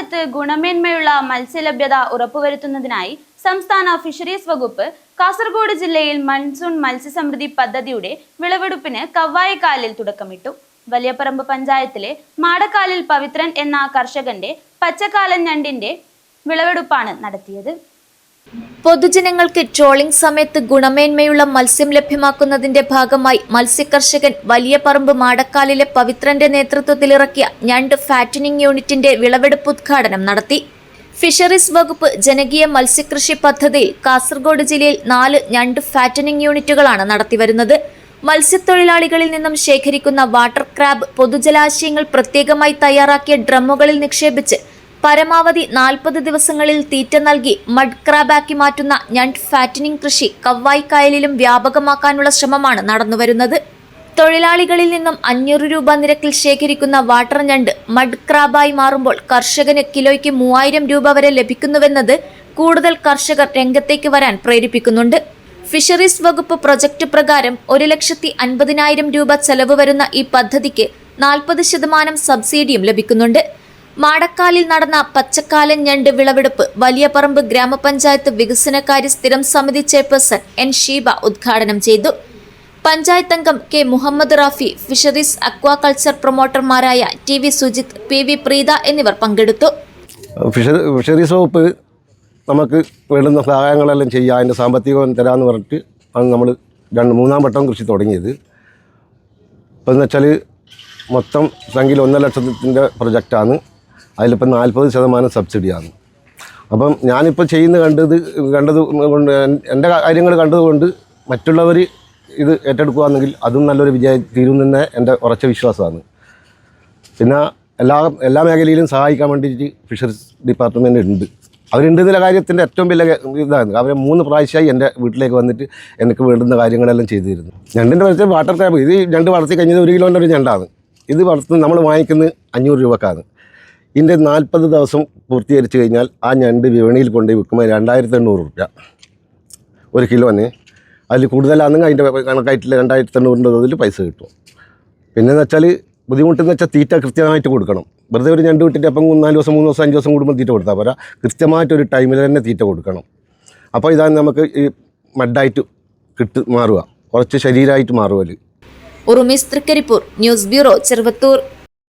മഴക്കാലത്ത് ഗുണമേന്മയുള്ള മത്സ്യലഭ്യത ഉറപ്പുവരുത്തുന്നതിനായി സംസ്ഥാന ഫിഷറീസ് വകുപ്പ് കാസർഗോഡ് ജില്ലയിൽ മൺസൂൺ മത്സ്യസമൃദ്ധി പദ്ധതിയുടെ വിളവെടുപ്പിന് കവ്വായിക്കാലിൽ തുടക്കമിട്ടു. വലിയപറമ്പ് പഞ്ചായത്തിലെ മാടക്കാലിൽ പവിത്രൻ എന്ന കർഷകന്റെ പച്ചക്കാലൻ ഞണ്ടിന്റെ വിളവെടുപ്പാണ് നടത്തിയത്. പൊതുജനങ്ങൾക്ക് ട്രോളിംഗ് സമയത്ത് ഗുണമേന്മയുള്ള മത്സ്യം ലഭ്യമാക്കുന്നതിന്റെ ഭാഗമായി മത്സ്യകർഷകൻ വലിയപറമ്പ് മാടക്കാലിലെ പവിത്രന്റെ നേതൃത്വത്തിലിറക്കിയ ഞണ്ട് ഫാറ്റനിംഗ് യൂണിറ്റിന്റെ വിളവെടുപ്പ് ഉദ്ഘാടനം നടത്തി. ഫിഷറീസ് വകുപ്പ് ജനകീയ മത്സ്യകൃഷി പദ്ധതിയിൽ കാസർഗോഡ് ജില്ലയിൽ 4 ഞണ്ട് ഫാറ്റനിംഗ് യൂണിറ്റുകളാണ് നടത്തിവരുന്നത്. മത്സ്യത്തൊഴിലാളികളിൽ നിന്നും ശേഖരിക്കുന്ന വാട്ടർ ക്രാബ് പൊതുജലാശയങ്ങൾ പ്രത്യേകമായി തയ്യാറാക്കിയ ഡ്രമ്മുകളിൽ നിക്ഷേപിച്ച് പരമാവധി 40 ദിവസങ്ങളിൽ തീറ്റ നൽകി മഡ് ക്രാബാക്കി മാറ്റുന്ന ഞണ്ട് ഫാറ്റനിംഗ് കൃഷി കവ്വായിക്കായലിലും വ്യാപകമാക്കാനുള്ള ശ്രമമാണ് നടന്നുവരുന്നത്. തൊഴിലാളികളിൽ നിന്നും 500 രൂപ നിരക്കിൽ ശേഖരിക്കുന്ന വാട്ടർ ഞണ്ട് മഡ് ക്രാബായി മാറുമ്പോൾ കർഷകന് കിലോയ്ക്ക് 3000 രൂപ വരെ ലഭിക്കുന്നുവെന്നത് കൂടുതൽ കർഷകർ രംഗത്തേക്ക് വരാൻ പ്രേരിപ്പിക്കുന്നുണ്ട്. ഫിഷറീസ് വകുപ്പ് പ്രൊജക്ട് പ്രകാരം 1,50,000 രൂപ ചെലവ് വരുന്ന ഈ പദ്ധതിക്ക് 40% സബ്സിഡിയും ലഭിക്കുന്നുണ്ട്. മാടക്കാലിൽ നടന്ന പച്ചക്കാലൻ ഞണ്ട് വിളവെടുപ്പ് വലിയപറമ്പ് ഗ്രാമപഞ്ചായത്ത് വികസനകാര്യ സ്ഥിരം സമിതി ചെയർപേഴ്സൺ എൻ ഷീബ ഉദ്ഘാടനം ചെയ്തു. പഞ്ചായത്ത് അംഗം K Muhammad Rafi, fisheries aquaculture പ്രൊമോട്ടർമാരായ T V Sujith, P V Preetha എന്നിവർ പങ്കെടുത്തു. ഫിഷറീസ് വകുപ്പ് നമുക്ക് വേണ്ടുന്ന സഹായങ്ങളെല്ലാം ചെയ്യുക, അതിൻ്റെ സാമ്പത്തികം തരാമെന്ന് പറഞ്ഞിട്ട് ആണ് നമ്മൾ 3-ാം വട്ടം കൃഷി തുടങ്ങിയത്. ഇപ്പം എന്ന് വെച്ചാൽ മൊത്തം സംഖ്യയിൽ 1.5 ലക്ഷത്തിൻ്റെ പ്രൊജക്റ്റാണ്. അതിലിപ്പം 40% സബ്സിഡിയാണ്. അപ്പം ഞാനിപ്പോൾ കണ്ടത് കൊണ്ട് എൻ്റെ കാര്യങ്ങൾ കണ്ടതുകൊണ്ട് മറ്റുള്ളവർ ഇത് ഏറ്റെടുക്കുകയാണെങ്കിൽ അതും നല്ലൊരു വിജയം തീരുമെന്ന് എൻ്റെ ഉറച്ച വിശ്വാസമാണ്. പിന്നെ എല്ലാ മേഖലയിലും സഹായിക്കാൻ വേണ്ടിയിട്ട് ഫിഷറീസ് ഡിപ്പാർട്ട്മെൻറ്റ് ഉണ്ട്. അവരുണ്ടെന്നുള്ള കാര്യത്തിൻ്റെ ഏറ്റവും വലിയ ഇതാണ്. അവർ 3 പ്രാവശ്യമായി എൻ്റെ വീട്ടിലേക്ക് വന്നിട്ട് എനിക്ക് വേണ്ടുന്ന കാര്യങ്ങളെല്ലാം ചെയ്തിരുന്നു. ഞണ്ടിൻ്റെ വെച്ചാൽ വാട്ടർ ക്രാബ്, ഇത് ഞണ്ട് വളർത്തി കഴിഞ്ഞത് 1 കിലോൻ്റെ ഒരു ഞണ്ടാണ്. ഇത് വളർത്തുന്നത് നമ്മൾ വാങ്ങിക്കുന്നത് 500 രൂപക്കാണ്. ഇതിൻ്റെ 40 ദിവസം പൂർത്തീകരിച്ച് കഴിഞ്ഞാൽ ആ ഞണ്ട് വിപണിയിൽ കൊണ്ടുപോയി വിൽക്കുമ്പോൾ 2800 രൂപ 1 കിലോന്. അതിൽ കൂടുതലാണെങ്കിൽ അതിൻ്റെ കണക്കായിട്ടില്ല 2800 തോതിൽ പൈസ കിട്ടും. പിന്നെയെന്ന് വെച്ചാൽ ബുദ്ധിമുട്ടെന്ന് വെച്ചാൽ തീറ്റ കൃത്യമായിട്ട് കൊടുക്കണം. വെറുതെ ഒരു ഞണ്ട് വിട്ടിട്ട് അപ്പം 4 ദിവസം 3 ദിവസം 5 ദിവസം കൂടുമ്പോൾ തീറ്റ കൊടുത്താൽ പോരാ, കൃത്യമായിട്ടൊരു ടൈമിൽ തന്നെ തീറ്റ കൊടുക്കണം. അപ്പോൾ ഇതാണ് നമുക്ക് ഈ മഡായിട്ട് മാറുക, കുറച്ച് ശരീരമായിട്ട് മാറുക. ഉറുമീസ് തൃക്കരിപ്പൂർ, ന്യൂസ് ബ്യൂറോ, ചെറുവത്തൂർ.